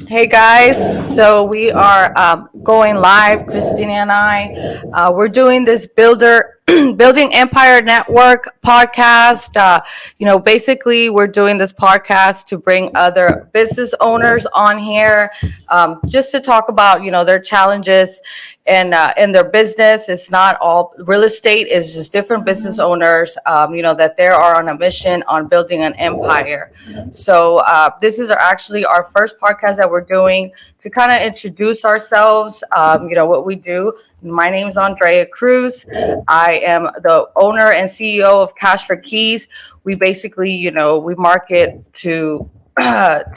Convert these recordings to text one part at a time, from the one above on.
Hey guys, so we are going live, Cristina and I. We're doing this Building Empire Network podcast. Basically, we're doing this podcast to bring other business owners on here, just to talk about, their challenges and in their business. It's not all real estate; it's just different business owners, that they are on a mission on building an empire. So this is actually our first podcast that we're doing to kind of introduce ourselves. What we do. My name is Andrea Cruz. I am the owner and CEO of Cash for Keys. We basically, we market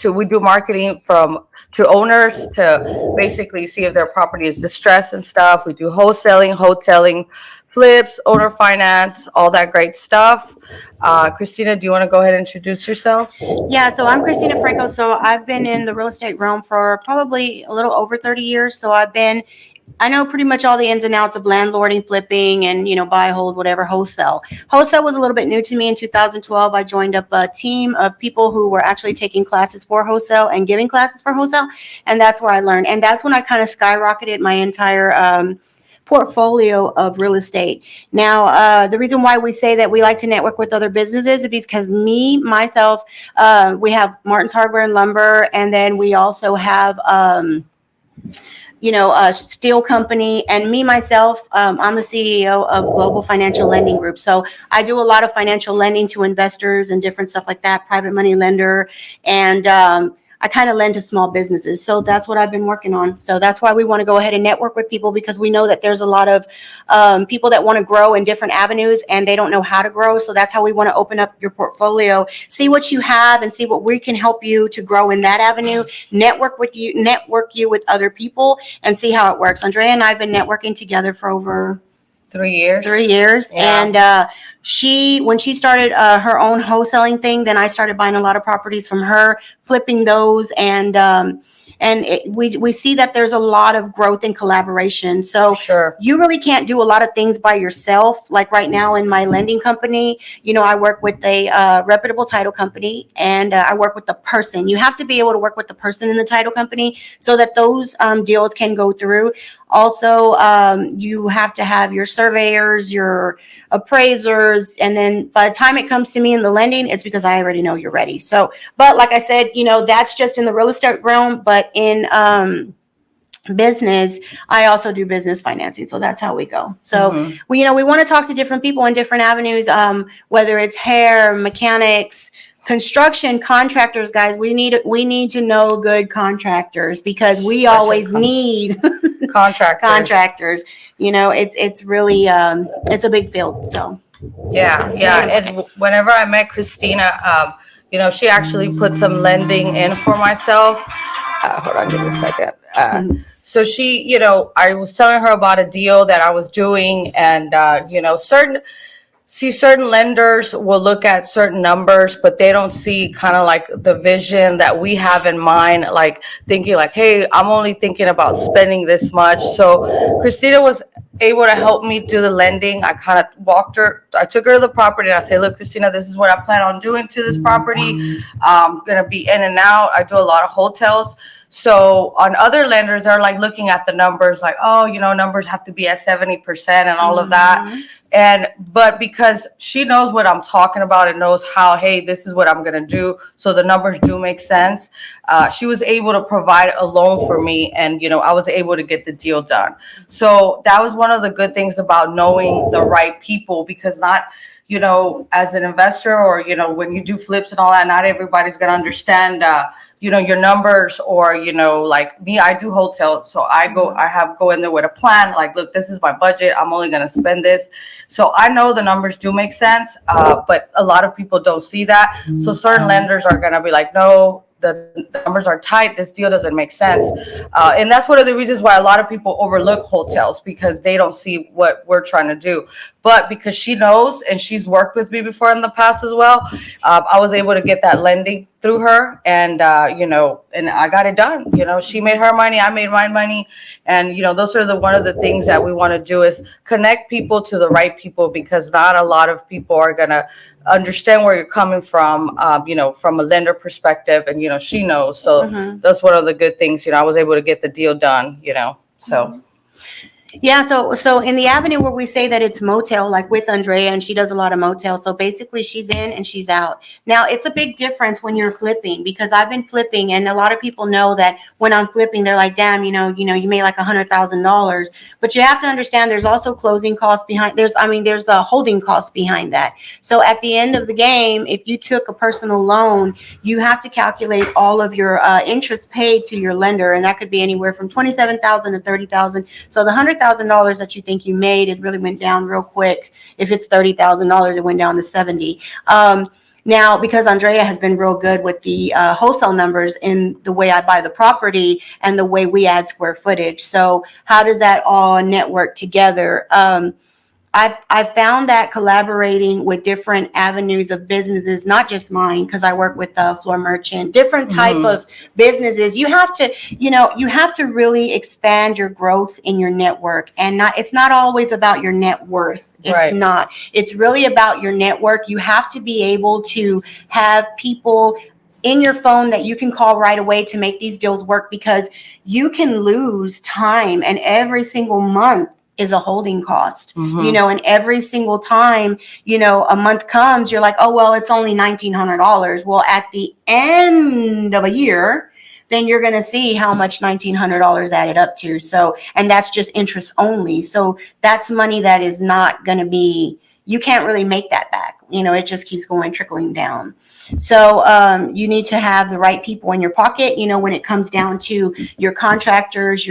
we do marketing from to owners to basically see if their property is distressed and stuff. We do wholesaling, hoteling, flips, owner finance, all that great stuff. Cristina, do you want to go ahead and introduce yourself? Yeah, so I'm Cristina Franco. So I've been in the real estate realm for probably a little over 30 years. I know pretty much all the ins and outs of landlording, flipping, and buy, hold, whatever, wholesale. Wholesale was a little bit new to me in 2012. I joined up a team of people who were actually taking classes for wholesale and giving classes for wholesale, and that's where I learned. And that's when I kind of skyrocketed my entire portfolio of real estate. Now, the reason why we say that we like to network with other businesses is because myself, we have Martin's Hardware and Lumber, and then we also have a steel company, and me myself, I'm the CEO of Global Financial Lending Group. So I do a lot of financial lending to investors and different stuff like that, private money lender, and I kind of lend to small businesses. So that's what I've been working on. So that's why we want to go ahead and network with people, because we know that there's a lot of people that want to grow in different avenues and they don't know how to grow. So that's how we want to open up your portfolio, see what you have and see what we can help you to grow in that avenue, network you with other people and see how it works. Andrea and I have been networking together for over 3 years. 3 years. Yeah. And when she started her own wholesaling thing, then I started buying a lot of properties from her, flipping those, we see that there's a lot of growth and collaboration. So Sure. you really can't do a lot of things by yourself. Like right now in my lending company, I work with a reputable title company, and I work with the person. You have to be able to work with the person in the title company so that those deals can go through. Also, you have to have your surveyors, your appraisers, and then by the time it comes to me in the lending, it's because I already know you're ready. So, but like I said, that's just in the real estate realm. But in business, I also do business financing. So that's how we go. So we want to talk to different people in different avenues, whether it's hair, mechanics, construction, contractors. Guys, we need to know good contractors, because we always need contractors. It's really it's a big field. So yeah. And whenever I met Christina, she actually put some lending in for myself. Hold on, give me a second. So she, I was telling her about a deal that I was doing, and certain lenders will look at certain numbers, but they don't see kind of like the vision that we have in mind, like thinking like, hey, I'm only thinking about spending this much. So Christina was able to help me do the lending. I kind of I took her to the property, and I said, look, Christina, this is what I plan on doing to this property. I'm going to be in and out. I do a lot of hotels. So on other lenders, they're like looking at the numbers like, oh, numbers have to be at 70% and all of that. But because she knows what I'm talking about and knows how, hey, this is what I'm going to do, so the numbers do make sense, she was able to provide a loan for me, and, I was able to get the deal done. So that was one of the good things about knowing the right people, because not, as an investor or, when you do flips and all that, not everybody's going to understand, your numbers, or, like me, I do hotels. So I go in there with a plan. Like, look, this is my budget. I'm only going to spend this. So I know the numbers do make sense. But a lot of people don't see that. So certain lenders are going to be like, no, the numbers are tight. This deal doesn't make sense. And that's one of the reasons why a lot of people overlook hotels, because they don't see what we're trying to do. But because she knows, and she's worked with me before in the past as well, I was able to get that lending through her, and and I got it done. She made her money, I made my money, and those are the one of the things that we want to do is connect people to the right people, because not a lot of people are gonna understand where you're coming from, from a lender perspective, and she knows. So that's one of the good things. I was able to get the deal done. So. Yeah, so in the avenue where we say that it's motel, like with Andrea, and she does a lot of motel. So basically, she's in and she's out. Now, it's a big difference when you're flipping, because I've been flipping, and a lot of people know that when I'm flipping, they're like, "Damn, you made like $100,000." But you have to understand, there's also closing costs behind. There's a holding cost behind that. So at the end of the game, if you took a personal loan, you have to calculate all of your interest paid to your lender, and that could be anywhere from 27,000 to 30,000. So the $100,000 that you think you made, it really went down real quick. If it's $30,000, it went down to 70. Now, because Andrea has been real good with the wholesale numbers in the way I buy the property and the way we add square footage. So how does that all network together? I've found that collaborating with different avenues of businesses, not just mine, because I work with Floor Merchant, different type of businesses, you have to really expand your growth in your network, and it's not always about your net worth. It's Right. not. It's really about your network. You have to be able to have people in your phone that you can call right away to make these deals work, because you can lose time, and every single month is a holding cost, and every single time, a month comes, you're like, oh, well, it's only $1,900. Well, at the end of a year, then you're going to see how much $1,900 added up to. So, and that's just interest only. So that's money that is not going to be, you can't really make that back. It just keeps going, trickling down. So you need to have the right people in your pocket, when it comes down to your contractors,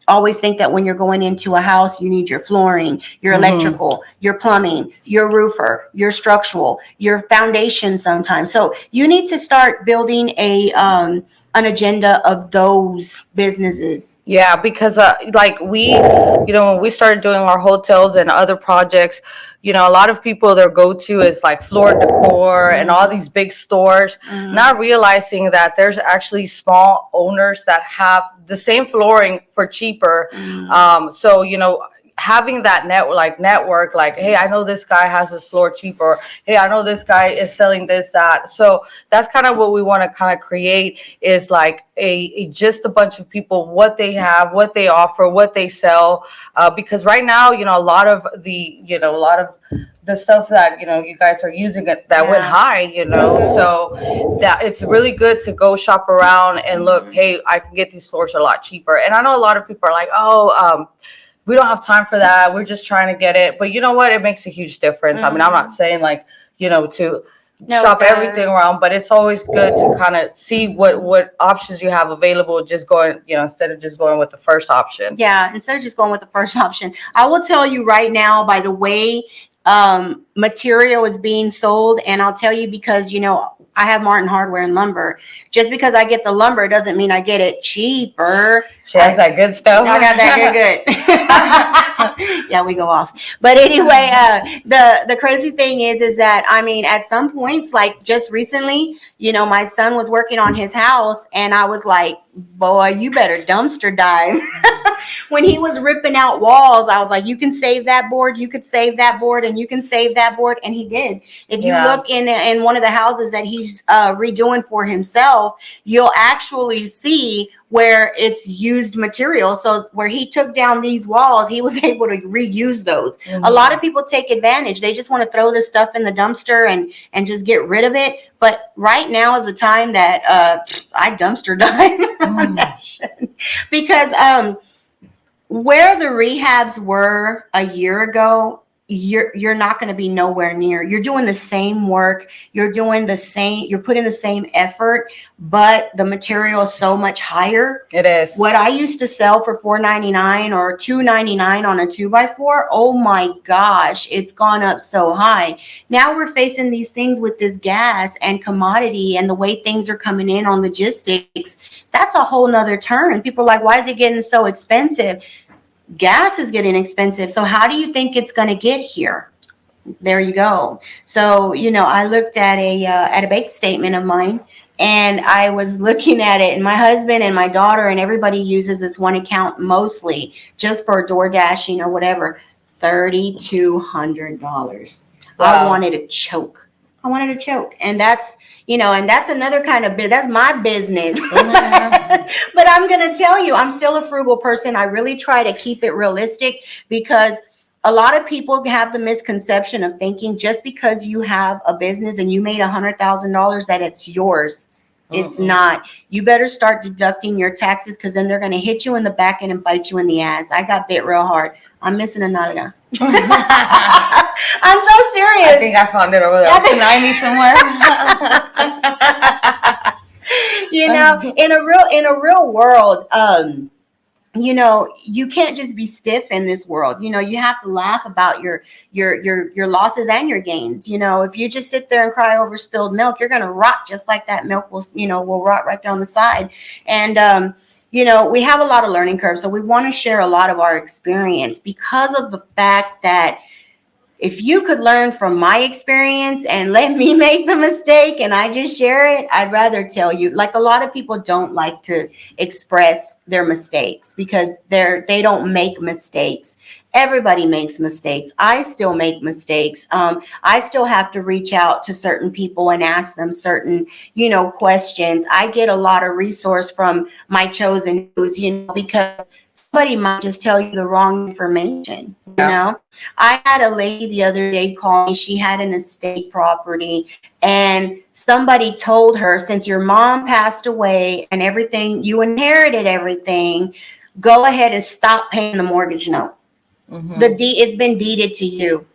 always think that when you're going into a house, you need your flooring, your electrical, your plumbing, your roofer, your structural, your foundation sometimes. So you need to start building an agenda of those businesses. Yeah, because like when we started doing our hotels and other projects, a lot of people, their go-to is like floor decor and all these big stores, not realizing that there's actually small owners that have the same flooring for cheaper. So having that network, like, hey, I know this guy has this floor cheaper. Hey, I know this guy is selling this, that. So that's kind of what we want to kind of create, is like just a bunch of people, what they have, what they offer, what they sell. Because right now, a lot of the stuff that you guys are using that went high, so that it's really good to go shop around and look, hey, I can get these floors a lot cheaper. And I know a lot of people are like, we don't have time for that, we're just trying to get it. But you know what, it makes a huge difference. I mean, I'm not saying like to shop everything around, but it's always good to kind of see what options you have available, just going instead of just going with the first option. Yeah, instead of just going with the first option. I will tell you right now, by the way material is being sold, and I'll tell you, because I have Martin Hardware and Lumber. Just because I get the lumber doesn't mean I get it cheaper. She has that good stuff. I got that good. Yeah, we go off. But anyway, the crazy thing is that, I mean, at some points, like just recently, my son was working on his house, and I was like, boy, you better dumpster dive. When he was ripping out walls, I was like, you can save that board, you could save that board, and you can save that board. And he did. If you look in one of the houses that he's redoing for himself, you'll actually see where it's used material. So where he took down these walls, he was able to reuse those. A lot of people take advantage. They just want to throw this stuff in the dumpster and just get rid of it. But right now is the time that I dumpster dive on that shit. Because where the rehabs were a year ago, you're not going to be nowhere near. You're doing the same work. You're putting the same effort, but the material is so much higher. It is. What I used to sell for $4.99 or $2.99 on a 2x4, oh my gosh, it's gone up so high. Now we're facing these things with this gas and commodity and the way things are coming in on logistics. That's a whole nother turn. People are like, why is it getting so expensive? Gas is getting expensive. So how do you think it's going to get here? There you go. So, I looked at a bank statement of mine, and I was looking at it, and my husband and my daughter and everybody uses this one account mostly just for door dashing or whatever. $3,200. I Wow. wanted to choke. I wanted to choke. And that's another kind of that's my business. But I'm gonna tell you, I'm still a frugal person. I really try to keep it realistic, because a lot of people have the misconception of thinking just because you have a business and you made $100,000 that it's yours. It's Mm-mm. not. You better start deducting your taxes, because then they're going to hit you in the back end and bite you in the ass. I got bit real hard. I'm missing a nalga. I'm so I serious. think I found it over there. I think- Behind me somewhere. In a real world, you can't just be stiff in this world. You have to laugh about your losses and your gains. If you just sit there and cry over spilled milk, you're going to rot just like that milk will rot right down the side. And we have a lot of learning curves, so we want to share a lot of our experience, because of the fact that if you could learn from my experience and let me make the mistake and I just share it, I'd rather tell you. Like, a lot of people don't like to express their mistakes because they don't make mistakes. Everybody makes mistakes. I still make mistakes. I still have to reach out to certain people and ask them certain, questions. I get a lot of resource from my chosen news, because somebody might just tell you the wrong information. I had a lady the other day call me. She had an estate property, and somebody told her, since your mom passed away and everything, you inherited everything, go ahead and stop paying the mortgage note. It's been deeded to you.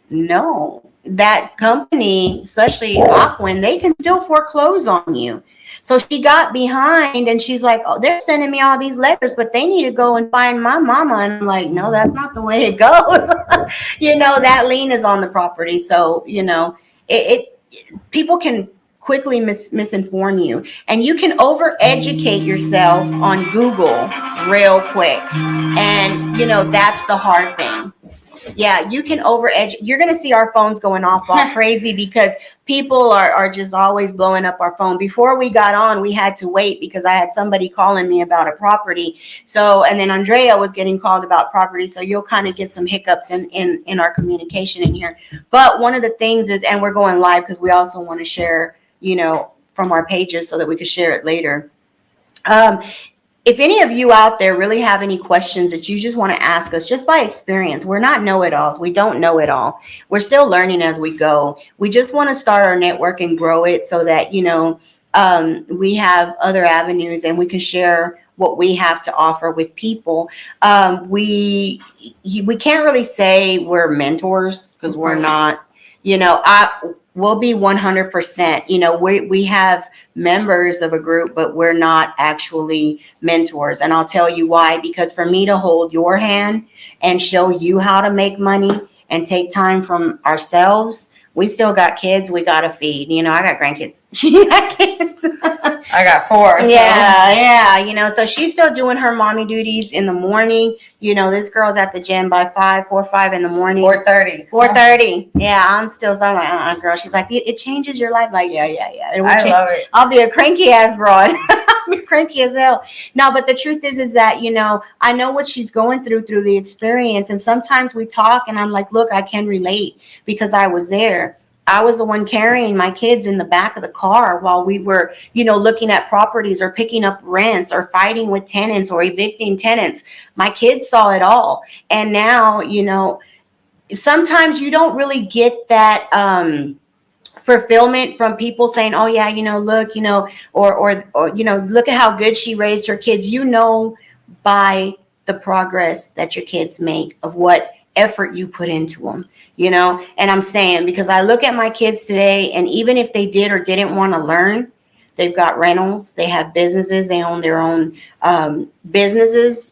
No, that company, especially Aquin, they can still foreclose on you. So she got behind, and she's like, oh, they're sending me all these letters, but they need to go and find my mama. And I'm like, no, that's not the way it goes. That lien is on the property. So, people can quickly misinform you, and you can over educate yourself on Google real quick. And, that's the hard thing. Yeah, you can over edge. You're going to see our phones going off all crazy, because people are just always blowing up our phone. Before we got on, we had to wait because I had somebody calling me about a property. So, and then Andrea was getting called about property. So you'll kind of get some hiccups in our communication in here. But one of the things is, and we're going live because we also want to share, from our pages so that we could share it later. If any of you out there really have any questions that you just want to ask us, just by experience, we're not know-it-alls. We don't know it all. We're still learning as we go. We just want to start our network and grow it so that, we have other avenues and we can share what we have to offer with people. We can't really say we're mentors, because we're not. We'll be 100%. We have members of a group, but we're not actually mentors. And I'll tell you why. Because for me to hold your hand and show you how to make money and take time from ourselves, we still got kids we got to feed. I got grandkids. She got kids. I got 4. So. Yeah. So she's still doing her mommy duties in the morning. This girl's at the gym by 4 or 5 in the morning. 4:30. 4:30. Yeah, I'm like, girl. She's like, it changes your life. Like, yeah. I love it. I'll be a cranky ass broad. I'll be cranky as hell. No, but the truth is that, I know what she's going through the experience. And sometimes we talk and I'm like, look, I can relate because I was there. I was the one carrying my kids in the back of the car while we were, looking at properties or picking up rents or fighting with tenants or evicting tenants. My kids saw it all. And now, sometimes you don't really get that fulfillment from people saying, oh yeah, look, or look at how good she raised her kids, by the progress that your kids make of what effort you put into them. And I'm saying, because I look at my kids today, and even if they did or didn't want to learn, they've got rentals, they have businesses, they own their own businesses,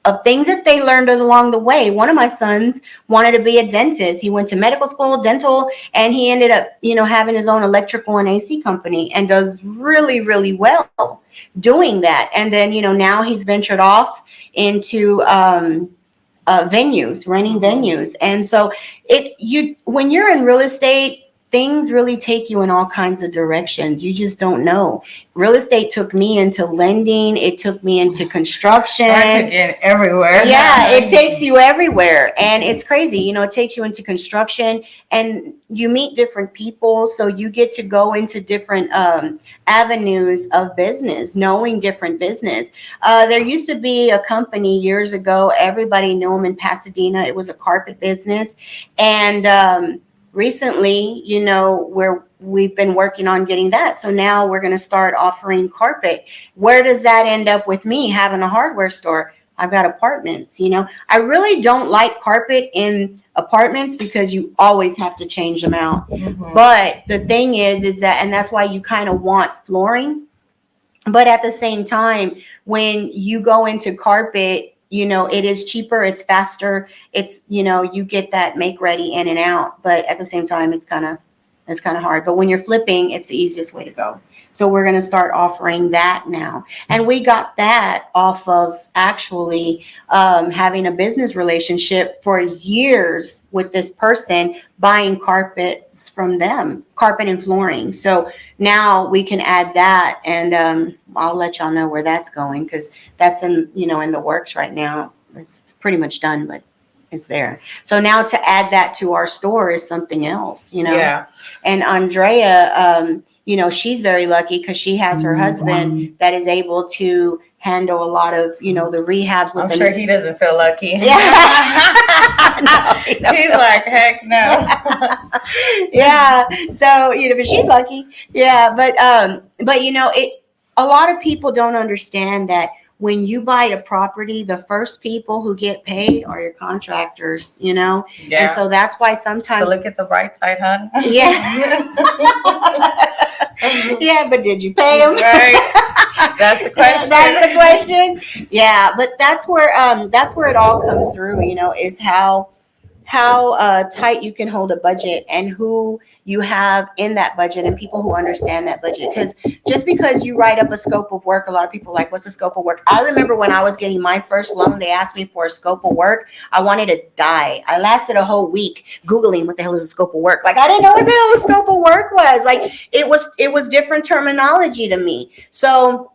of things that they learned along the way. One of my sons wanted to be a dentist. He went to medical school, dental, and he ended up, having his own electrical and AC company and does really, really well doing that. And then, now he's ventured off into venues, renting venues. And so when you're in real estate, things really take you in all kinds of directions. You just don't know. Real estate took me into lending. It took me into construction. Again, everywhere. Yeah, it takes you everywhere. And it's crazy. It takes you into construction and you meet different people. So you get to go into different avenues of business, knowing different business. There used to be a company years ago. Everybody knew them in Pasadena. It was a carpet business. And recently, where we've been working on getting that. So now we're going to start offering carpet. Where does that end up with me having a hardware store? I've got apartments. I really don't like carpet in apartments because you always have to change them out. Mhm. But the thing is that, and that's why you kind of want flooring. But at the same time, when you go into carpet, it is cheaper, it's faster, it's, you get that make ready in and out. But at the same time, it's kind of hard. But when you're flipping, it's the easiest way to go. So we're going to start offering that now. And we got that off of actually having a business relationship for years with this person, buying carpets from them, carpet and flooring. So now we can add that, and I'll let y'all know where that's going, because that's in the works right now. It's pretty much done, but it's there. So now to add that to our store is something else. Yeah. And Andrea, she's very lucky because she has her husband that is able to handle a lot of, the rehabs. I'm sure he doesn't feel lucky. Yeah. No, He's like, heck no. Yeah. So, but she's lucky. Yeah. But a lot of people don't understand that when you buy a property, the first people who get paid are your contractors, Yeah. And so that's why sometimes. So look at the bright side, hon. Yeah. Yeah, but did you pay them? Right. That's the question. That's the question. Yeah, but that's where it all comes through, is how tight you can hold a budget and who you have in that budget and people who understand that budget. Because just because you write up a scope of work, a lot of people are like, what's a scope of work? I remember when I was getting my first loan, they asked me for a scope of work. I wanted to die. I lasted a whole week Googling what the hell is a scope of work. Like, I didn't know what the hell a scope of work was. Like, it was different terminology to me. So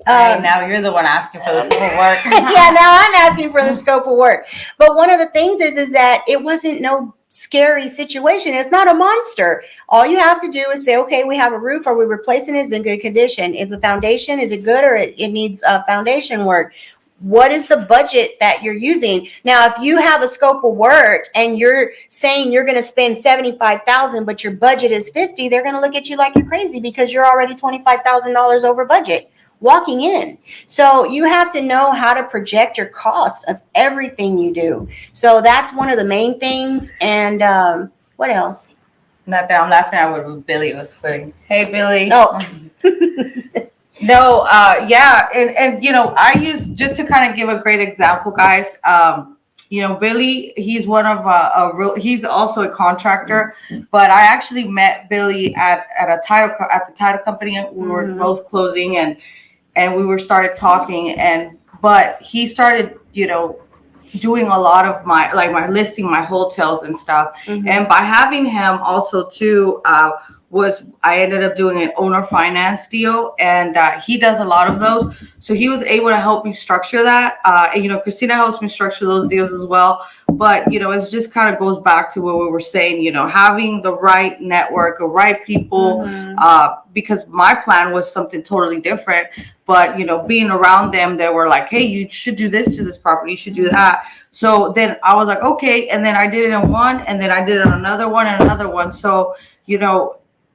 now you're the one asking for the scope of work. Yeah, now I'm asking for the scope of work. But one of the things is that it wasn't no scary situation. It's not a monster. All you have to do is say, okay, we have a roof. Are we replacing it? Is it in good condition? Is the foundation, is it good, or it needs foundation work? What is the budget that you're using? Now, if you have a scope of work and you're saying you're going to spend $75,000, but your budget is $50,000, they're going to look at you like you're crazy because you're already $25,000 over budget walking in. So you have to know how to project your costs of everything you do. So that's one of the main things. And what else? Not that I'm laughing at what Billy was putting. Hey, Billy. No. No, yeah. And I use, just to kind of give a great example, guys, Billy, he's one of he's also a contractor, but I actually met Billy at the title company. We were both closing, and we started talking, but he started, doing a lot of my listing, my hotels and stuff. And by having him also too, I ended up doing an owner finance deal, and he does a lot of those. So he was able to help me structure that. And, Cristina helps me structure those deals as well. But, it just kind of goes back to what we were saying, having the right network, the right people, because my plan was something totally different. But, being around them, they were like, hey, you should do this to this property. You should do that. So then I was like, okay. And then I did it in one, and then I did it on another one and another one. So,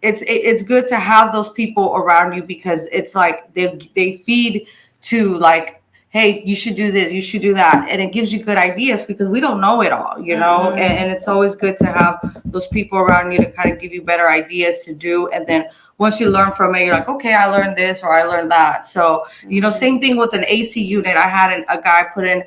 it's good to have those people around you, because it's like they feed to, like, hey, you should do this, you should do that. And it gives you good ideas, because we don't know it all, and it's always good to have those people around you to kind of give you better ideas to do. And then once you learn from it, you're like, okay, I learned this or I learned that. So, same thing with an AC unit. I had a guy put in,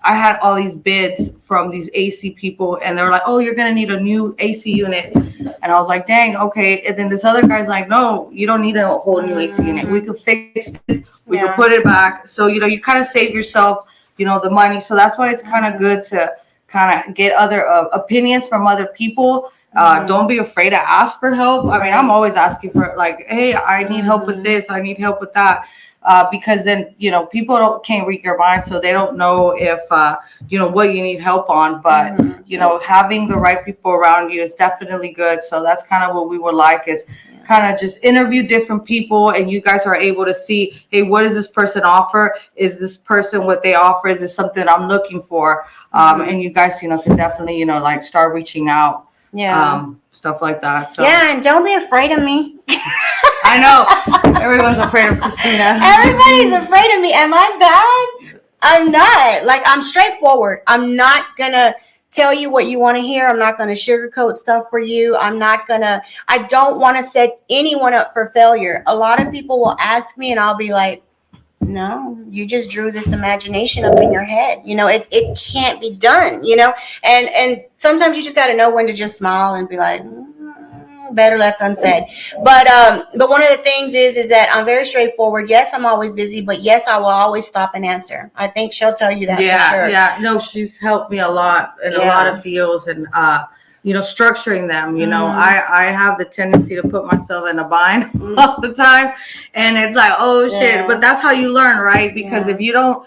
I had all these bids from these AC people, and they were like, oh, you're going to need a new AC unit. And I was like, dang, okay. And then this other guy's like, no, you don't need a whole new AC unit. We could fix this. We could put it back. So, you kind of save yourself the money. So that's why it's kind of good to kind of get other opinions from other people. Don't be afraid to ask for help. I mean, I'm always asking for, like, hey, I need help with this. I need help with that. Because then, people can't read your mind, so they don't know if, what you need help on. But, having the right people around you is definitely good. So that's kind of what we would like, is kind of just interview different people, and you guys are able to see, hey, what does this person offer? Is this person what they offer? Is this something I'm looking for? And you guys, can definitely, like, start reaching out. Stuff like that. So yeah, and don't be afraid of me. I know everyone's afraid of Cristina. Everybody's afraid of me. Am I bad? I'm not. Like, I'm straightforward. I'm not gonna tell you what you want to hear. I'm not gonna sugarcoat stuff for you. I don't want to set anyone up for failure. A lot of people will ask me and I'll be like, no, you just drew this imagination up in your head. It can't be done, and sometimes you just got to know when to just smile and be like, better left unsaid. But one of the things is that I'm very straightforward. Yes, I'm always busy, but yes, I will always stop and answer. I think she'll tell you that for sure. Yeah, no, she's helped me a lot in a lot of deals, and structuring them. I have the tendency to put myself in a bind all the time, and it's like, oh shit. But that's how you learn, right? Because if you don't,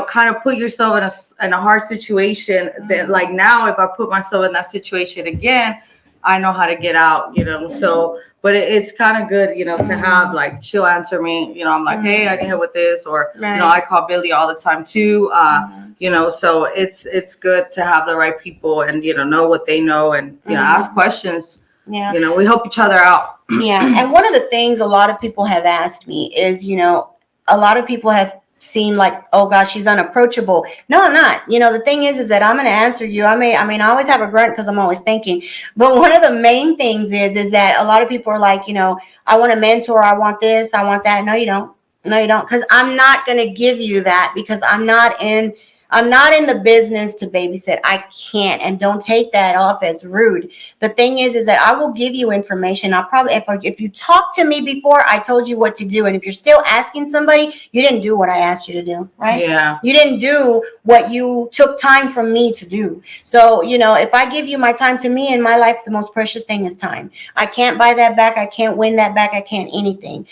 kind of put yourself in a hard situation, then, like, now if I put myself in that situation again, I know how to get out, so, but it's kind of good, to have, like, she'll answer me, I'm like, hey, I need help with this, or, I call Billy all the time too, so it's good to have the right people and, know what they know, and, ask questions. Yeah. We help each other out. Yeah. And one of the things a lot of people have asked me is, a lot of people have seem like, oh gosh, she's unapproachable. No, I'm not. The thing is that I'm going to answer you. I always have a grunt because I'm always thinking. But one of the main things is that a lot of people are like, I want a mentor. I want this. I want that. No, you don't. No, you don't. Because I'm not going to give you that, because I'm not in the business to babysit. I can't. And don't take that off as rude. The thing is that I will give you information. I'll probably, if you talk to me before, I told you what to do. And if you're still asking somebody, you didn't do what I asked you to do, right? Yeah. You didn't do what you took time from me to do. So, if I give you my time, to me in my life, the most precious thing is time. I can't buy that back. I can't win that back. I can't anything.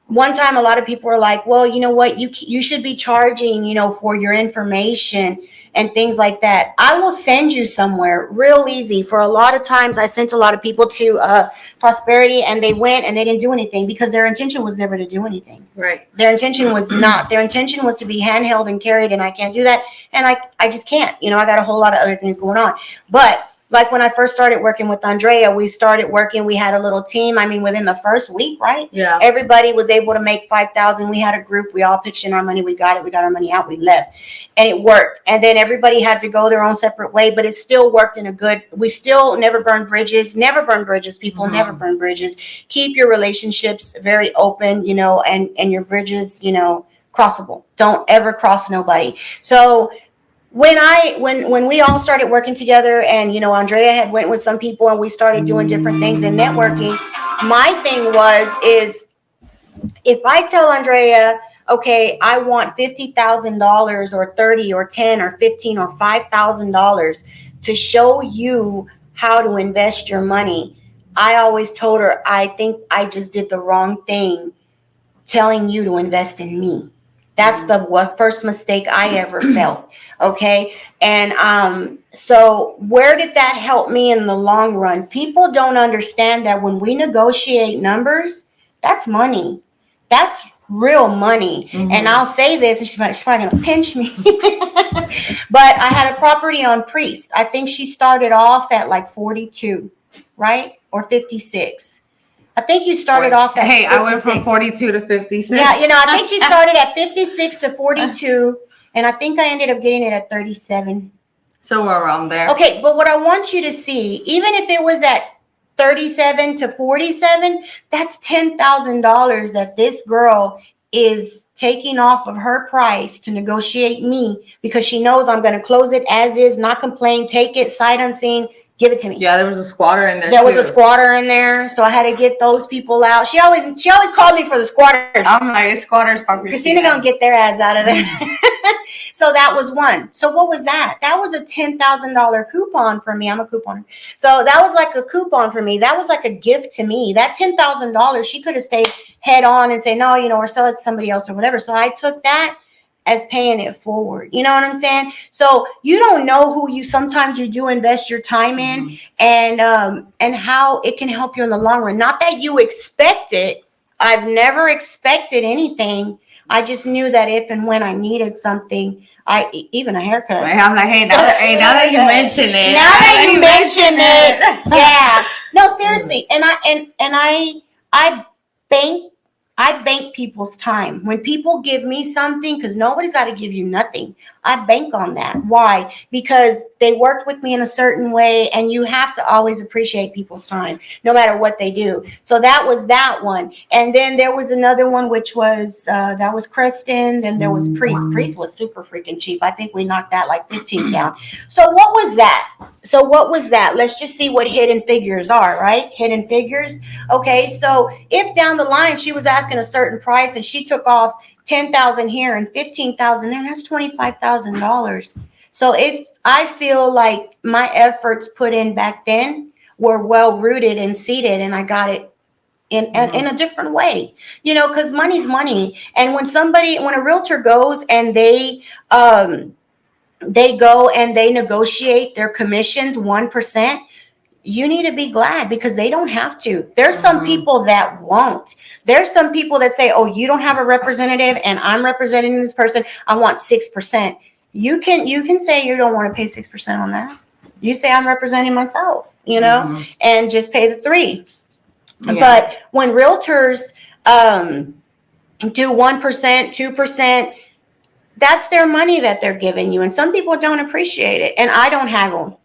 One time, a lot of people were like, well, you know what, you should be charging, for your information and things like that. I will send you somewhere real easy. For a lot of times, I sent a lot of people to Prosperity, and they went and they didn't do anything because their intention was never to do anything. Right. Their intention was not. Their intention was to be handheld and carried, and I can't do that. And I just can't. I got a whole lot of other things going on. But like when I first started working with Andrea, we had a little team. Within the first week, right? Yeah. Everybody was able to make $5,000. We had a group. We all pitched in our money. We got it. We got our money out. We left. And it worked. And then everybody had to go their own separate way, but it still worked we still never burned bridges. Never burn bridges, people. Mm-hmm. Never burn bridges. Keep your relationships very open, and your bridges, crossable. Don't ever cross nobody. So when we all started working together, and Andrea had went with some people, and we started doing different things in networking, my thing is if I tell Andrea, okay, I want $50,000 or 30 or 10 or 15 or $5,000 to show you how to invest your money, I always told her, I think I just did the wrong thing telling you to invest in me. That's the first mistake I ever felt. Okay. And so where did that help me in the long run? People don't understand that when we negotiate numbers, that's money. That's real money. Mm-hmm. And I'll say this, and she's probably going to pinch me. But I had a property on Priest. I think she started off at like 42, right? Or 56. I think you started off at 56. I went from 42 to 56. Yeah, I think she started at 56 to 42, and I think I ended up getting it at 37. Somewhere around there. Okay, but what I want you to see, even if it was at 37 to 47, that's $10,000 that this girl is taking off of her price to negotiate me, because she knows I'm going to close it as is, not complain, take it sight unseen. Give it to me. Yeah, there was a squatter in there. There was a squatter in there, so I had to get those people out. She always called me for the squatters. I'm like, squatters. Cristina gonna get their ass out of there. So that was one. So what was that? That was a $10,000 coupon for me. I'm a couponer. So that was like a coupon for me. That was like a gift to me. That $10,000, she could have stayed head on and say, no, or sell it to somebody else or whatever. So I took that as paying it forward. You know what I'm saying? So you don't know who sometimes you do invest your time in, and how it can help you in the long run. Not that you expect it. I've never expected anything. I just knew that if and when I needed something, even a haircut. I'm like, hey, now that you mention it. Now that you mention it. Yeah. No, seriously. And I bank I bank people's time. When people give me something, because nobody's got to give you nothing, I bank on that. Why? Because they worked with me in a certain way, and you have to always appreciate people's time, no matter what they do. So that was that one. And then there was another one, which was, that was Kristen, and there was Priest. Priest was super freaking cheap. I think we knocked that like 15 down. So what was that? Let's just see what hidden figures are, right? Hidden figures. Okay, so if down the line she was asking a certain price and she took off 10,000 here and 15,000 there, that's $25,000. So if I feel like my efforts put in back then were well rooted and seated, and I got it in a different way, because money's money. And when a realtor goes and they go and they negotiate their commissions 1%, you need to be glad, because they don't have to. There's some people that won't. There's some people that say, oh, you don't have a representative and I'm representing this person, I want 6%. You can say you don't want to pay 6% on that. You say I'm representing myself, and just pay the 3%. Yeah. But when realtors do 1%, 2%, that's their money that they're giving you. And some people don't appreciate it. And I don't haggle.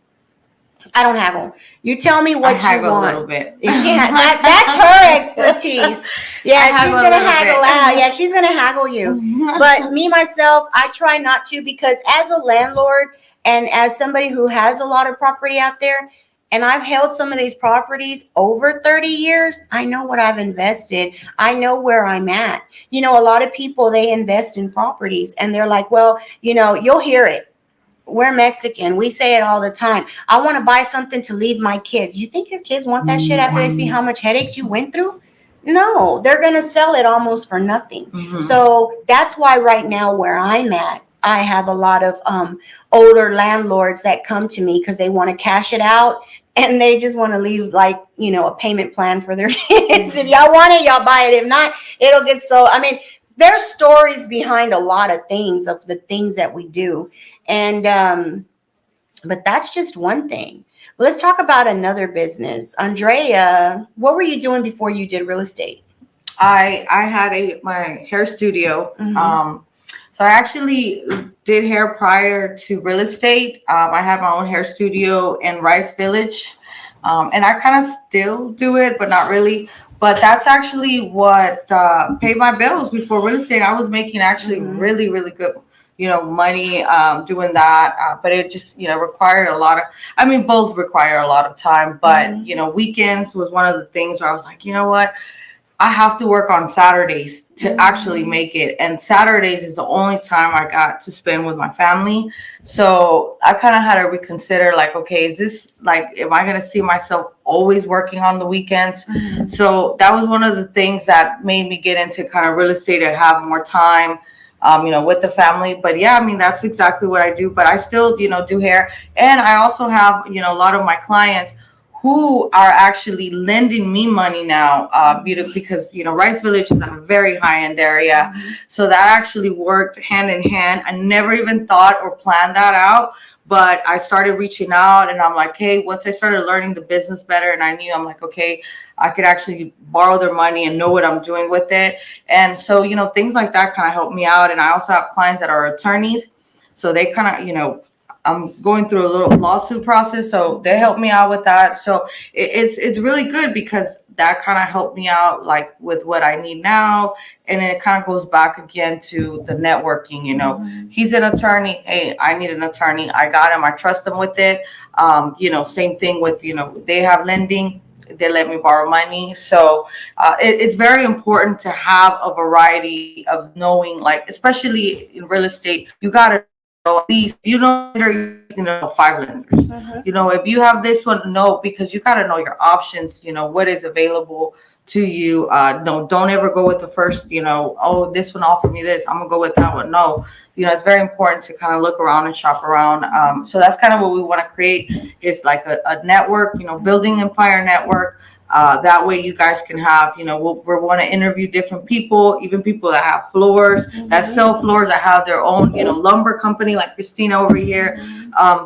You tell me what you want. A little bit. That's her expertise. Yeah, she's going to haggle out. Yeah, she's going to haggle you. But me, myself, I try not to, because as a landlord and as somebody who has a lot of property out there, and I've held some of these properties over 30 years, I know what I've invested. I know where I'm at. A lot of people, they invest in properties and they're like, well, you'll hear it. We're Mexican. We say it all the time. I want to buy something to leave my kids. You think your kids want that shit after they see how much headaches you went through? No, they're going to sell it almost for nothing. So that's why right now where I'm at, I have a lot of older landlords that come to me because they want to cash it out. And they just want to leave a payment plan for their kids. If y'all want it, y'all buy it. If not, it'll get sold. There's stories behind a lot of things, of the things that we do. And, but that's just one thing. Let's talk about another business. Andrea, what were you doing before you did real estate? I had my hair studio. So I actually did hair prior to real estate. I had my own hair studio in Rice Village. And I kind of still do it, but not really. But that's actually what paid my bills before real estate. I was making actually really, really good, money doing that. But it just, required a lot of, both require a lot of time. But, weekends was one of the things where I was like, you know what? I have to work on Saturdays to actually make it. And Saturdays is the only time I got to spend with my family. So I kind of had to reconsider, like, okay, is this am I going to see myself always working on the weekends? So that was one of the things that made me get into kind of real estate, to have more time, with the family. But yeah, that's exactly what I do. But I still, do hair. And I also have, a lot of my clients who are actually lending me money now, because, Rice Village is a very high-end area. So that actually worked hand in hand. I never even thought or planned that out, but I started reaching out, and I'm like, hey, once I started learning the business better, and I knew, I'm like, okay, I could actually borrow their money and know what I'm doing with it. And so, things like that kind of help me out. And I also have clients that are attorneys. So they kind of, I'm going through a little lawsuit process, so they help me out with that. So it's really good, because that kind of helped me out, like, with what I need now. And then it kind of goes back again to the networking. He's an attorney. Hey, I need an attorney. I got him. I trust him with it. Same thing with, they have lending. they let me borrow money. So it's very important to have a variety of knowing, like especially in real estate, you gotta know at least, if you know lender, you need to know five lenders. Mhm. You know, if you have this one, no, because you gotta know your options. You know what is available to you. No, don't ever go with the first. You know, oh, this one offered me this, I'm gonna go with that one. No, you know, it's very important to kind of look around and shop around. So that's kind of what we want to create, is like a network, you know, building empire network. That way you guys can have, you know, we want to interview different people, even people that have floors, that sell floors, that have their own, you know, lumber company like Cristina over here.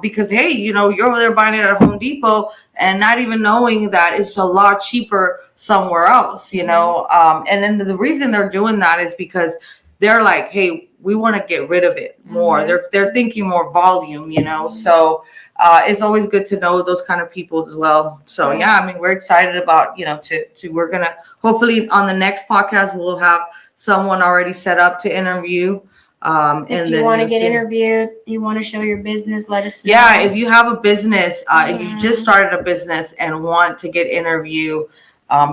Because, hey, you know, you're over there buying it at Home Depot and not even knowing that it's a lot cheaper somewhere else, you know. And then the reason they're doing that is because they're like, hey, we want to get rid of it more. They're thinking more volume, you know. So it's always good to know those kind of people as well. So yeah, I mean, we're excited about, you know, to we're gonna hopefully on the next podcast we'll have someone already set up to interview. If you want to get interviewed, you want to show your business, let us know. Yeah, if you have a business, if you just started a business and want to get interviewed,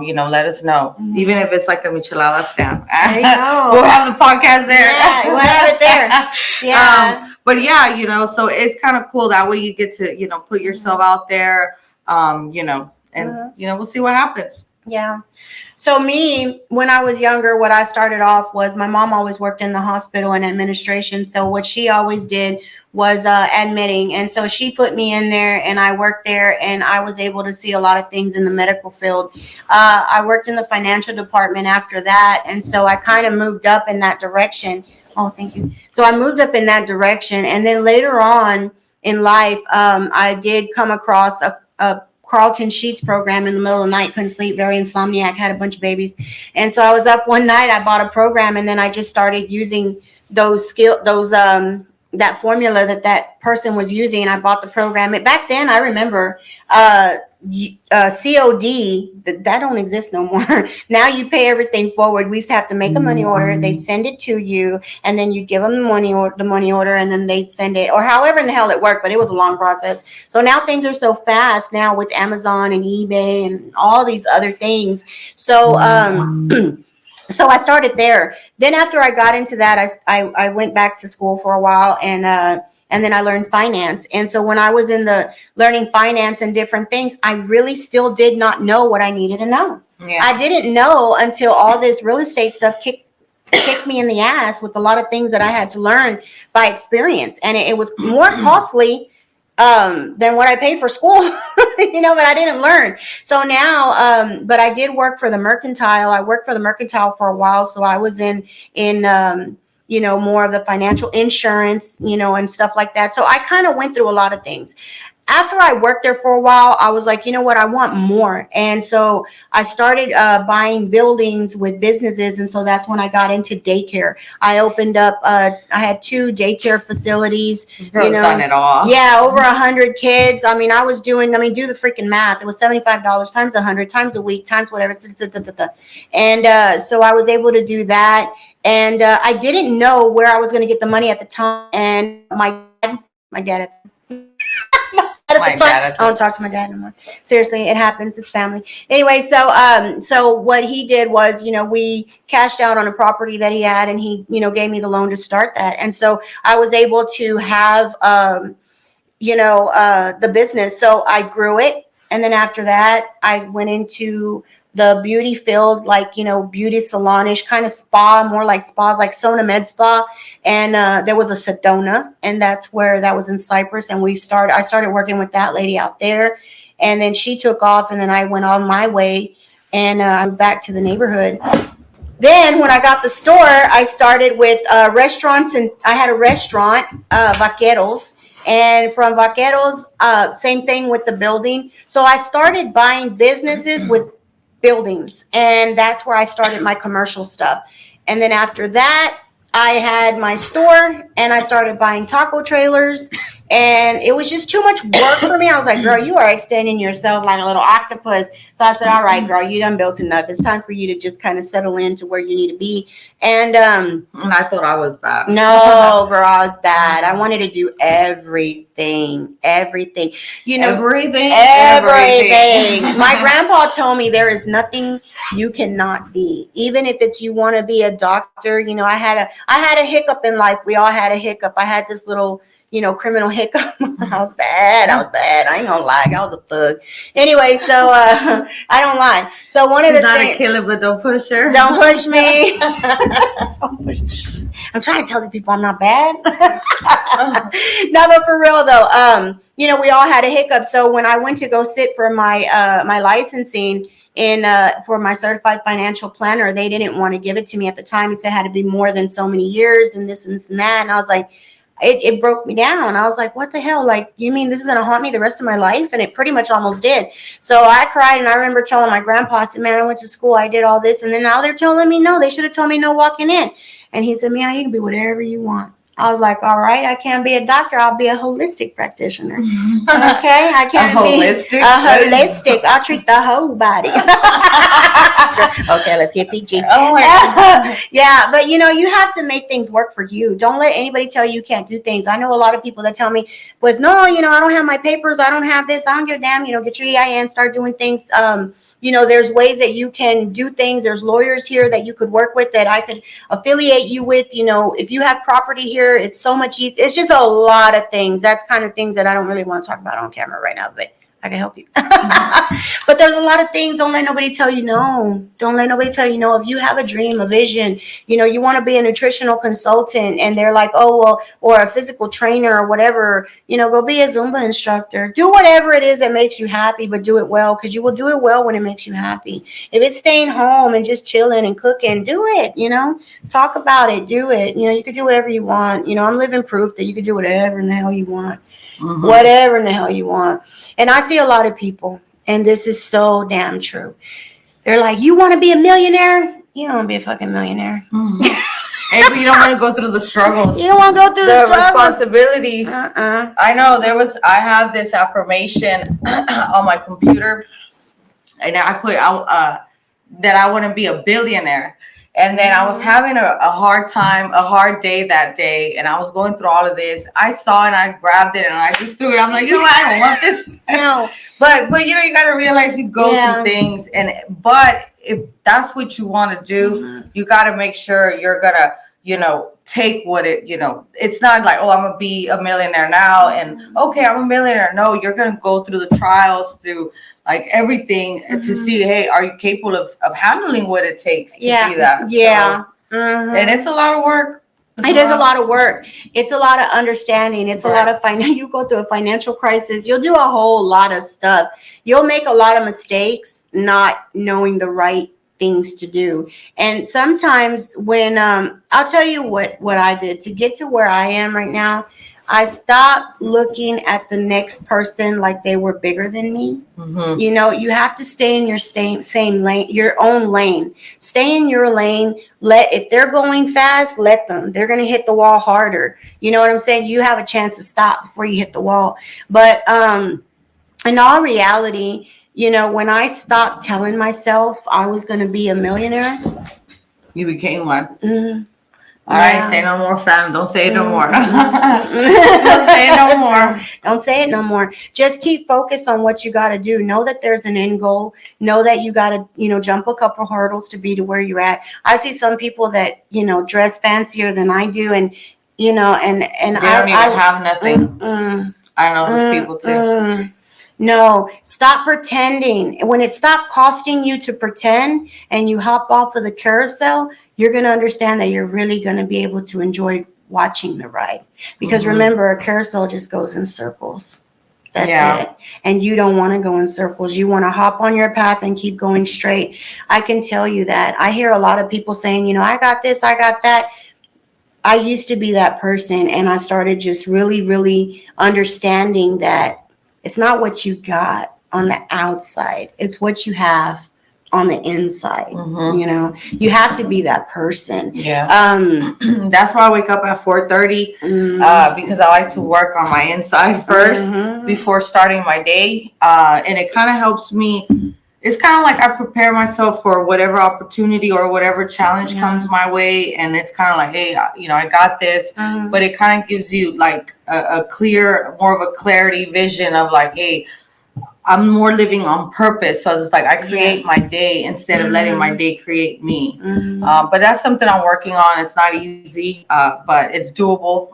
you know, let us know. Even if it's like a michelada stand. There you go. We'll have the podcast there. Yeah, we'll have it there. Yeah. But yeah, you know, so it's kind of cool. That way you get to, you know, put yourself out there, you know, and, you know, we'll see what happens. Yeah. So me, when I was younger, what I started off was my mom always worked in the hospital and administration. So what she always did was admitting. And so she put me in there and I worked there and I was able to see a lot of things in the medical field. I worked in the financial department after that. And so I kind of moved up in that direction. Oh, thank you. So I moved up in that direction. And then later on in life, I did come across a Carlton Sheets program in the middle of the night, couldn't sleep, very insomniac, had a bunch of babies. And so I was up one night, I bought a program and then I just started using that formula that person was using. And I bought the program. Back then I remember, COD, that don't exist no more. Now you pay everything forward. We used to have to make a money order. They'd send it to you, and then you'd give them the money order, and then they'd send it, or however in the hell it worked. But it was a long process. So now things are so fast now with Amazon and eBay and all these other things. So so I started there. Then after I got into that, I went back to school for a while and then I learned finance. And so when I was in the learning finance and different things, I really still did not know what I needed to know. Yeah. I didn't know until all this real estate stuff kicked me in the ass with a lot of things that I had to learn by experience. And it was more costly than what I paid for school, you know, but I didn't learn. So now, but I did work for the mercantile. I worked for the mercantile for a while. So I was in you know, more of the financial insurance, you know, and stuff like that. So I kind of went through a lot of things. After I worked there for a while, I was like, you know what, I want more. And so I started buying buildings with businesses. And so that's when I got into daycare. I opened up, I had 2 daycare facilities. This girl's done it all. Yeah, over 100 kids. I mean, do the freaking math. It was $75 times 100 times a week times whatever. And so I was able to do that. And I didn't know where I was going to get the money at the time. And my dad I don't talk to my dad anymore. Seriously, it happens. It's family. Anyway, so what he did was, you know, we cashed out on a property that he had, and he, you know, gave me the loan to start that. And so I was able to have, the business. So I grew it, and then after that, I went into the beauty field, like, you know, beauty salonish kind of spa, more like spas, like Sona Med Spa. And there was a Sedona, and that was in Cyprus. And I started working with that lady out there, and then she took off, and then I went on my way, and I'm back to the neighborhood. Then when I got the store, I started with restaurants, and I had a restaurant, Vaqueros. And from Vaqueros, same thing with the building. So I started buying businesses with buildings, and that's where I started my commercial stuff. And then after that, I had my store, and I started buying taco trailers, And it was just too much work for me. I was like, girl, you are extending yourself like a little octopus. So I said, all right, girl, you done built enough. It's time for you to just kind of settle into where you need to be. And I thought I was bad. no, girl, I was bad. I wanted to do everything. You know, Everything. My grandpa told me there is nothing you cannot be, even if it's you want to be a doctor. You know, I had a hiccup in life. We all had a hiccup. I had this little, criminal hiccup. I was bad. I ain't gonna lie. I was a thug. Anyway, so I don't lie. So one of the not things, a killer, but don't push her. don't push me. Don't push. I'm trying to tell the people I'm not bad. No, but for real though, we all had a hiccup. So when I went to go sit for my my licensing for my certified financial planner, they didn't want to give it to me at the time. It said it had to be more than so many years and this and this and that. And I was like, it broke me down. I was like, what the hell? Like, you mean this is going to haunt me the rest of my life? And it pretty much almost did. So I cried, and I remember telling my grandpa, I said, man, I went to school, I did all this. And then now they're telling me no. They should have told me no walking in. And he said, Mia, you can be whatever you want. I was like, all right, I can't be a doctor. I'll be a holistic practitioner. Okay? I can't holistic? Holistic. I'll treat the whole body. Okay, let's get PG. Oh my God. Yeah, but you have to make things work for you. Don't let anybody tell you can't do things. I know a lot of people that tell me, was no, I don't have my papers. I don't have this. I don't give a damn. Get your EIN, start doing things. There's ways that you can do things. There's lawyers here that you could work with, that I could affiliate you with. If you have property here, it's so much easier. It's just a lot of things. That's kind of things that I don't really want to talk about on camera right now, but I can help you. But there's a lot of things. Don't let nobody tell you no. Don't let nobody tell you no. If you have a dream, a vision, you want to be a nutritional consultant, and they're like, oh, well, or a physical trainer or whatever, go be a Zumba instructor. Do whatever it is that makes you happy, but do it well, because you will do it well when it makes you happy. If it's staying home and just chilling and cooking, do it, talk about it, do it. You could do whatever you want. I'm living proof that you could do whatever in the hell you want. Mm-hmm. Whatever in the hell you want. And I see a lot of people, and this is so damn true. They're like, you want to be a millionaire? You don't want to be a fucking millionaire. Mm-hmm. Hey, but you don't want to go through the struggles. You don't want to go through the struggles. Responsibilities. I know I have this affirmation on my computer, and I put that I want to be a billionaire. And then I was having a hard day that day, and I was going through all of this. I saw it, and I grabbed it, and I just threw it. I'm like, what? I don't want this. No. But you got to realize you go through things, but if that's what you want to do, you got to make sure you're gonna, take what it, it's not like, oh, I'm gonna be a millionaire now, and okay, I'm a millionaire. No, you're gonna go through the trials, through like everything to see, hey, are you capable of handling what it takes to be that? Yeah. So, and it's a lot of work. It is a lot of work. It's a lot of understanding. It's a lot of you go through a financial crisis. You'll do a whole lot of stuff. You'll make a lot of mistakes not knowing the right things to do. And sometimes when I'll tell you what I did to get to where I am right now. I stopped looking at the next person like they were bigger than me. Mm-hmm. You have to stay in your same lane, your own lane. Stay in your lane. If they're going fast, let them. They're going to hit the wall harder. You know what I'm saying? You have a chance to stop before you hit the wall. But in all reality, when I stopped telling myself I was going to be a millionaire, you became one. Mm-hmm. All right, say no more, fam. Don't say it no more. Don't say it no more. Don't say it no more. Just keep focused on what you got to do. Know that there's an end goal. Know that you got to, jump a couple hurdles to be to where you're at. I see some people that, dress fancier than I do, and they don't even have nothing. I know those people too. No, stop pretending. When it stopped costing you to pretend and you hop off of the carousel, you're going to understand that you're really going to be able to enjoy watching the ride. Because remember, a carousel just goes in circles. That's it. And you don't want to go in circles. You want to hop on your path and keep going straight. I can tell you that. I hear a lot of people saying, I got this, I got that. I used to be that person, and I started just really, really understanding that it's not what you got on the outside. It's what you have on the inside. Mhm. You know, you have to be that person. Yeah. Um, That's why I wake up at 4:30 because I like to work on my inside first before starting my day. And it kind of helps me. It's kind of like I prepare myself for whatever opportunity or whatever challenge comes my way, and it's kind of like, hey, I got this. But it kind of gives you like a clear, more of a clarity vision of like, hey, I'm more living on purpose. So it's like I create my day instead of letting my day create me. But that's something I'm working on. It's not easy, but it's doable.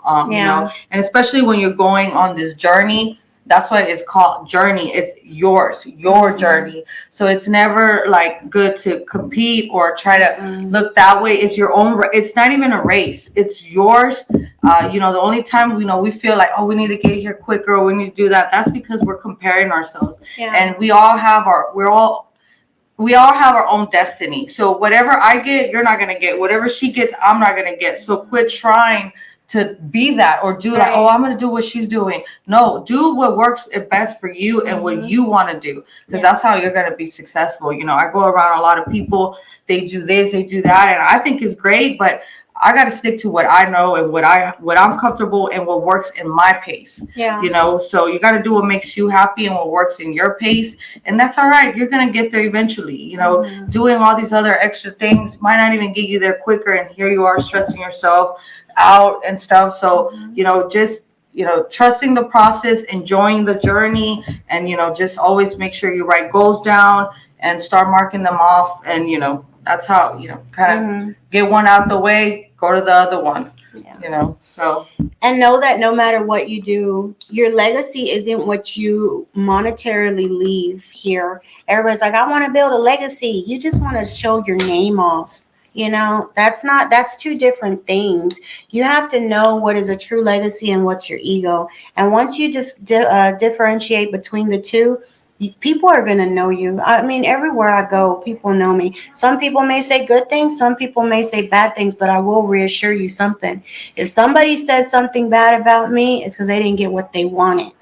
And especially when you're going on this journey, that's why it's called journey. It's yours, your journey. So it's never like good to compete or try to look that way. It's your own. It's not even a race. It's yours. The only time we feel like, oh, we need to get here quicker, or we need to do that. That's because we're comparing ourselves, and we all have our own destiny. So whatever I get, you're not gonna get. Whatever she gets, I'm not gonna get. So quit trying to be that or do like, oh, I'm gonna do what she's doing. No, do what works best for you and what you want to do, because that's how you're gonna be successful. I go around a lot of people. They do this, they do that, and I think it's great, but I got to stick to what I know and what I'm comfortable and what works in my pace. So you got to do what makes you happy and what works in your pace, and that's all right. You're gonna get there eventually. Doing all these other extra things might not even get you there quicker, and here you are stressing yourself out and stuff. So just trusting the process, enjoying the journey, and just always make sure you write goals down and start marking them off, and that's how kind of get one out the way, go to the other one. So and know that no matter what you do, your legacy isn't what you monetarily leave here. Everybody's like, I want to build a legacy. You just want to show your name off. That's two different things. You have to know what is a true legacy and what's your ego. And once you differentiate between the two, people are going to know you. I mean, everywhere I go, people know me. Some people may say good things, some people may say bad things, but I will reassure you something. If somebody says something bad about me, it's because they didn't get what they wanted.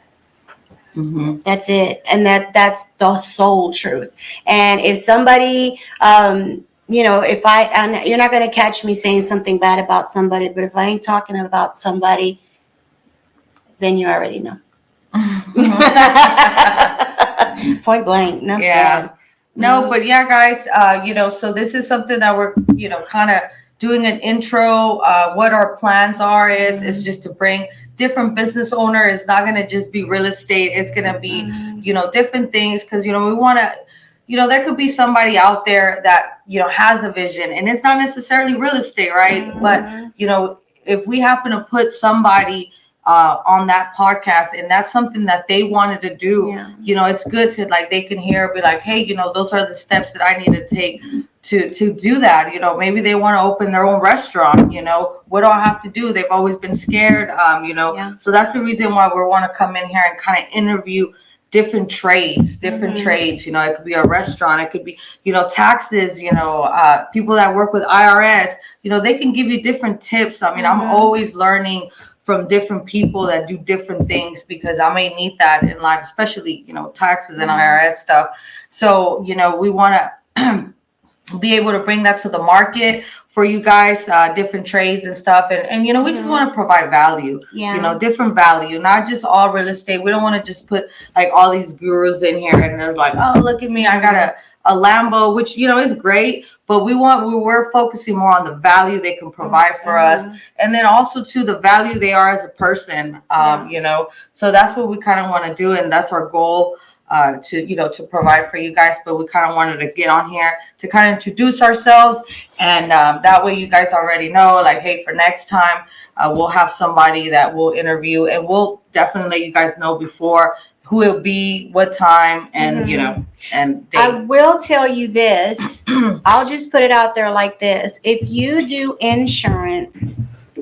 That's it. And that's the sole truth. And if somebody, and you're not going to catch me saying something bad about somebody, but if I ain't talking about somebody, then you already know. Point blank. No, but guys, so this is something that we're kind of doing an intro. What our plans is just to bring different business owner. It's not going to just be real estate. It's going to be different things, because we want to there could be somebody out there that has a vision, and it's not necessarily real estate, right? But if we happen to put somebody on that podcast, and that's something that they wanted to do, it's good to like, they can hear, be like, hey, those are the steps that I need to take to do that. Maybe they want to open their own restaurant. What do I have to do? They've always been scared. So that's the reason why we want to come in here and kind of interview different trades. It could be a restaurant, it could be taxes, people that work with IRS. They can give you different tips. I mean, I'm always learning from different people that do different things, because I may need that in life, especially taxes and IRS stuff. So we want to be able to bring that to the market for you guys, different trades and stuff, and we just want to provide value, different value, not just all real estate. We don't want to just put like all these gurus in here and they're like, oh, look at me, I got a Lambo, which is great, but we're focusing more on the value they can provide for us, and then also to the value they are as a person. So that's what we kind of want to do, and that's our goal. To provide for you guys, but we kind of wanted to get on here to kind of introduce ourselves, and that way you guys already know, like, hey, for next time we'll have somebody that we'll interview, and we'll definitely let you guys know before who it'll be, what time, and and date. I will tell you this. I'll just put it out there like this: if you do insurance,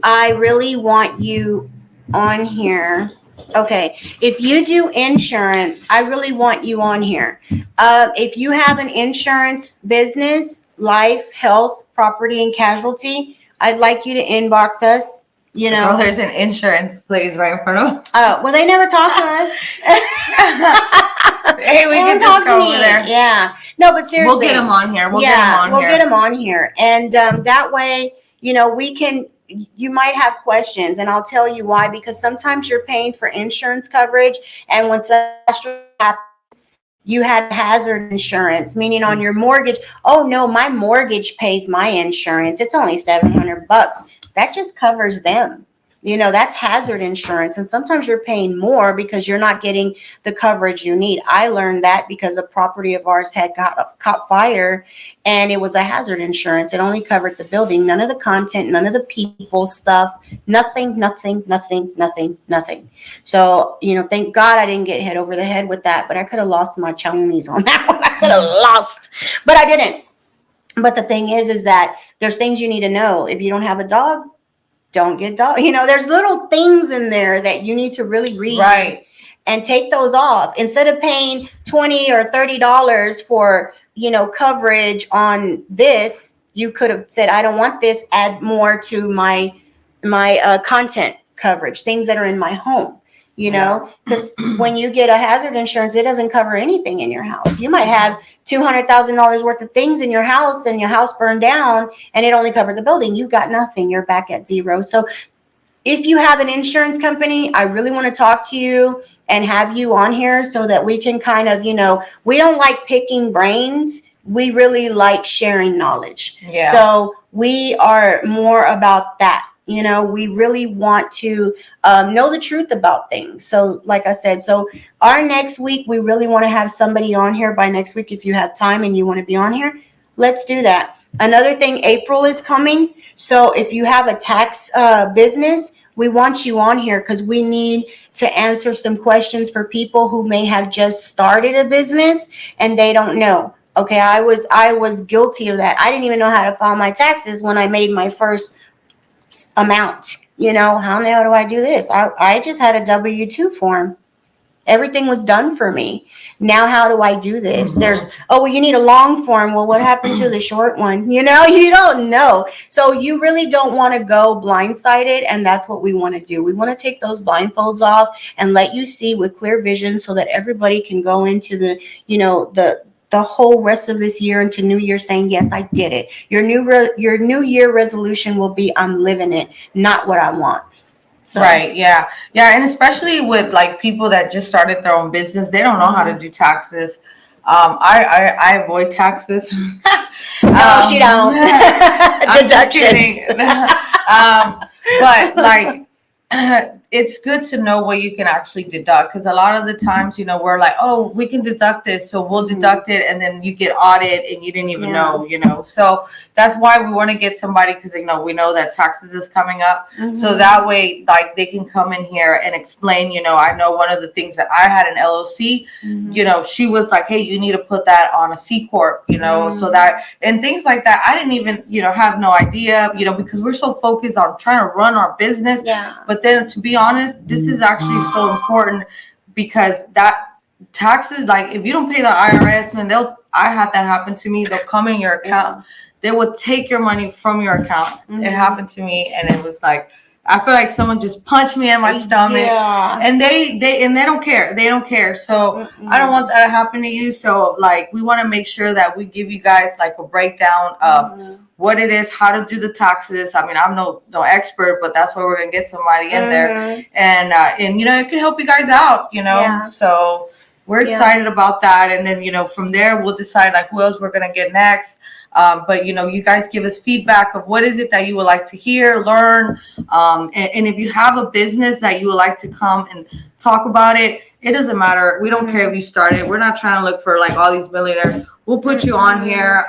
I really want you on here. Okay, if you do insurance, I really want you on here. If you have an insurance business, life, health, property, and casualty, I'd like you to inbox us. Oh, there's an insurance place right in front of us. Well, they never talk to us. Hey, we can just go over there. Yeah, No, but seriously, we'll get them on here. We'll get them on here, and that way, we can. You might have questions, and I'll tell you why. Because sometimes you're paying for insurance coverage, and when something happens, you had hazard insurance, meaning on your mortgage. Oh no, my mortgage pays my insurance. It's only $700. That just covers them. That's hazard insurance. And sometimes you're paying more because you're not getting the coverage you need. I learned that because a property of ours had caught fire, and it was a hazard insurance. It only covered the building, none of the content, none of the people stuff, nothing. So, thank God I didn't get hit over the head with that, but I could have lost my chonies on that one. I could have lost, but I didn't. But the thing is that there's things you need to know. If you don't have a dog, don't get dog. There's little things in there that you need to really read. Right. And take those off. Instead of paying $20 or $30 for, coverage on this, you could have said, I don't want this, add more to my content coverage, things that are in my home. Because when you get a hazard insurance, it doesn't cover anything in your house. You might have $200,000 worth of things in your house, and your house burned down, and it only covered the building. You got nothing. You're back at zero. So if you have an insurance company, I really want to talk to you and have you on here so that we can kind of, we don't like picking brains. We really like sharing knowledge. Yeah. So we are more about that. We really want to know the truth about things. So like I said, our next week, we really want to have somebody on here by next week. If you have time and you want to be on here, let's do that. Another thing, April is coming. So if you have a tax business, we want you on here because we need to answer some questions for people who may have just started a business and they don't know. Okay, I was guilty of that. I didn't even know how to file my taxes when I made my first amount. How the hell do I do this? I just had a W-2 form. Everything was done for me. Now, how do I do this? You need a long form. Well, what happened to the short one? You don't know. So you really don't want to go blindsided. And that's what we want to do. We want to take those blindfolds off and let you see with clear vision so that everybody can go into the whole rest of this year into New Year saying, yes, I did it. Your New Year resolution will be, I'm living it, not what I want. So. Right. Yeah. Yeah. And especially with like people that just started their own business, they don't know how to do taxes. I avoid taxes. No, she don't. I'm just kidding. But like, it's good to know what you can actually deduct, because a lot of the times, we're like, oh, we can deduct this, so we'll deduct it, and then you get audited and you didn't even know. So that's why we want to get somebody, because we know that taxes is coming up. So that way, like, they can come in here and explain. I know one of the things that I had an LLC, she was like, hey, you need to put that on a C corp, so that, and things like that. I didn't even have no idea, because we're so focused on trying to run our business. But then, to be honest, this is actually so important, because that taxes, like, if you don't pay the IRS, man, I had that happen to me. They'll come in your account. They will take your money from your account. It happened to me, and it was like, I feel like someone just punched me in my stomach. And they don't care. They don't care. So I don't want that to happen to you. So, like, we want to make sure that we give you guys like a breakdown of what it is, how to do the taxes. I mean, I'm no expert, but that's why we're gonna get somebody in there, and it can help you guys out. So we're excited about that. And then from there we'll decide like who else we're gonna get next. But you guys give us feedback of what is it that you would like to hear, learn, and if you have a business that you would like to come and talk about it, it doesn't matter. We don't care if you started. We're not trying to look for like all these millionaires. We'll put you on here.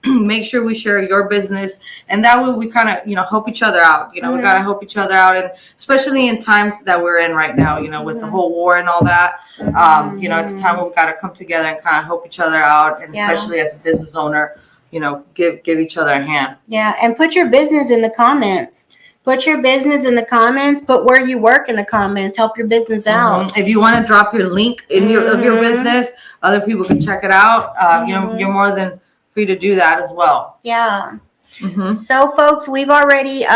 Make sure we share your business, and that way we kind of help each other out. We gotta help each other out, and especially in times that we're in right now, with the whole war and all that. It's a time where we gotta come together and kind of help each other out, and especially as a business owner, give each other a hand. Yeah, and put your business in the comments. Put your business in the comments. Put where you work in the comments. Help your business out. If you want to drop your link in of your business, other people can check it out. You're more than free to do that as well. Yeah. So, folks, we've already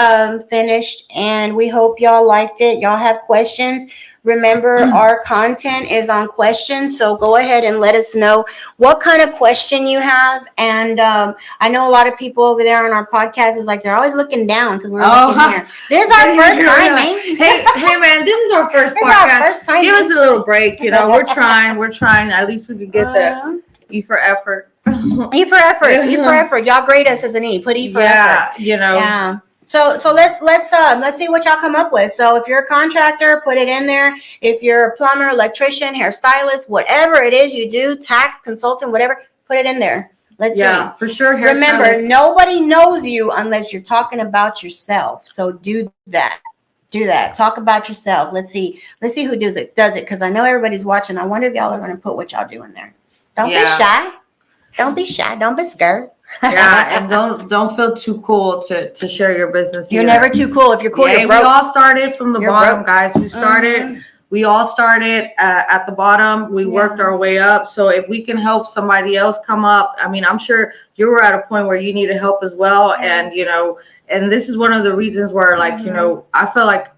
finished, and we hope y'all liked it. Y'all have questions, Remember, our content is on questions, so go ahead and let us know what kind of question you have. And I know a lot of people over there on our podcast is like they're always looking down because we're looking here. This is our first time, man. Hey, man, this is our first This is podcast. our first time. Give us a little break, you know. We're trying. At least we could get the E for effort. E for effort. E for effort. Y'all grade us as an E. Put E for effort. You know. Yeah. So let's see what y'all come up with. So if you're a contractor, put it in there. If you're a plumber, electrician, hairstylist, whatever it is you do, tax consultant, whatever, put it in there. Let's see. For sure. Remember, nobody knows you unless you're talking about yourself. So do that. Do that. Talk about yourself. Let's see who does it. Because I know everybody's watching. I wonder if y'all are going to put what y'all do in there. Don't be shy. Don't be shy. Don't be scared. And don't feel too cool to share your business. You're never too cool. If you're cool, you're broke. We all started from the bottom, broke. guys. We all started at the bottom. We worked our way up. So if we can help somebody else come up, I mean, I'm sure you were at a point where you needed help as well. And, you know, and this is one of the reasons where, like, you know, I feel like,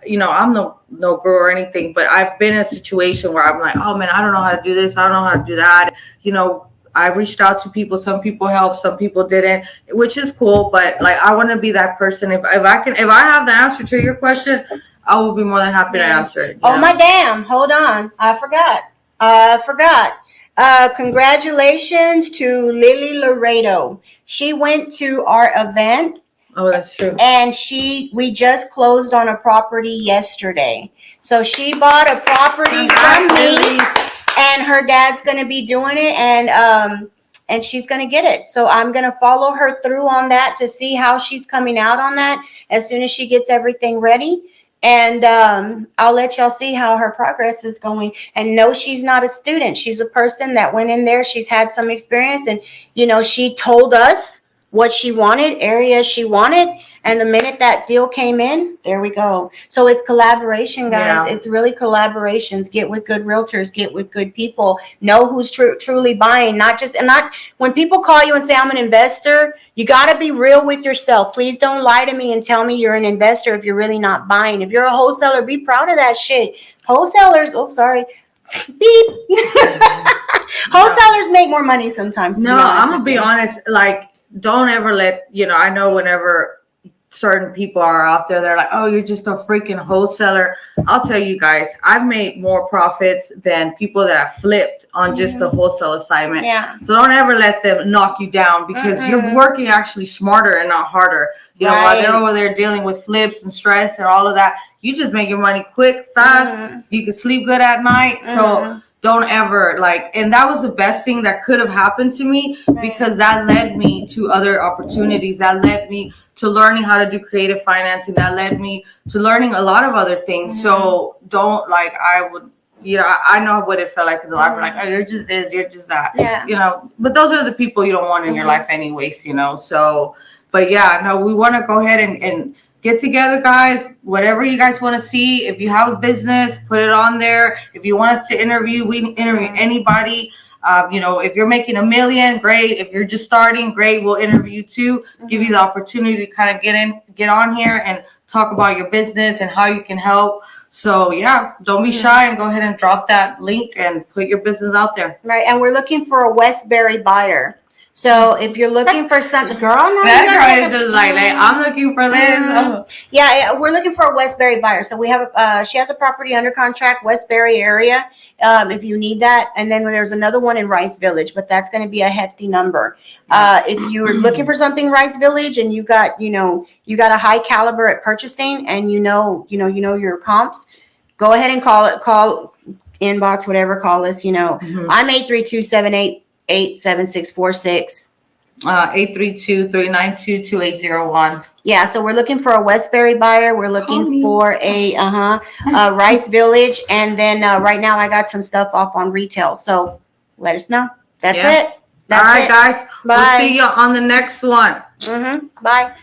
you know, I'm no guru or anything, but I've been in a situation where I'm like, oh man, I don't know how to do this. I don't know how to do that. You know, I reached out to people. Some people helped, some people didn't, which is cool. But like, I want to be that person. If I have the answer to your question, I will be more than happy to answer it. Oh my damn! Hold on, I forgot. Congratulations to Lily Laredo. She went to our event. Oh, that's true. And we just closed on a property yesterday. So she bought a property from me. And her dad's going to be doing it, and she's going to get it. So I'm going to follow her through on that to see how she's coming out on that as soon as she gets everything ready. And I'll let y'all see how her progress is going. And no, she's not a student. She's a person that went in there. She's had some experience. And, you know, she told us what she wanted, areas she wanted. And the minute that deal came in, there we go. So it's collaboration, guys. Yeah. It's really collaborations. Get with good realtors. Get with good people. Know who's truly buying. Not when people call you and say, I'm an investor, you got to be real with yourself. Please don't lie to me and tell me you're an investor if you're really not buying. If you're a wholesaler, be proud of that shit. Wholesalers, beep. Wholesalers make more money sometimes. No, I'm going to be honest. Like, don't ever I know whenever certain people are out there, they're like, oh, you're just a freaking wholesaler. I'll tell you guys, I've made more profits than people that have flipped on just a wholesale assignment. Yeah. So don't ever let them knock you down because you're working actually smarter and not harder. You know, while they're over there dealing with flips and stress and all of that, you just make your money quick, fast. You can sleep good at night. So don't ever and that was the best thing that could have happened to me because that led me to other opportunities. That led me to learning how to do creative financing. That led me to learning a lot of other things. So don't I know what it felt like because a lot of people are like, oh, you're just this, you're just that. Yeah. You know, but those are the people you don't want in your life anyways, you know. So, but yeah, no, we want to go ahead and get together, guys. Whatever you guys want to see. If you have a business, put it on there. If you want us to interview, we interview anybody. You know, if you're making $1 million, great. If you're just starting, great. We'll interview you too. Give you the opportunity to kind of get on here and talk about your business and how you can help. So yeah, don't be shy and go ahead and drop that link and put your business out there. Right, and we're looking for a Westbury buyer. So if you're looking for something, girl, no, that girl is just like, I'm looking for this. Yeah, we're looking for a Westbury buyer. So we have she has a property under contract, Westbury area. If you need that, and then there's another one in Rice Village, but that's going to be a hefty number. If you're looking for something Rice Village and you got a high caliber at purchasing and you know your comps, go ahead and call inbox, whatever, call us. I'm 832-788-7646. 832-392-2801. Yeah, so we're looking for a Westbury buyer. We're looking for a Rice Village, and then right now I got some stuff off on retail. So let us know. That's it. All right, guys. Bye. We'll see you on the next one. Bye.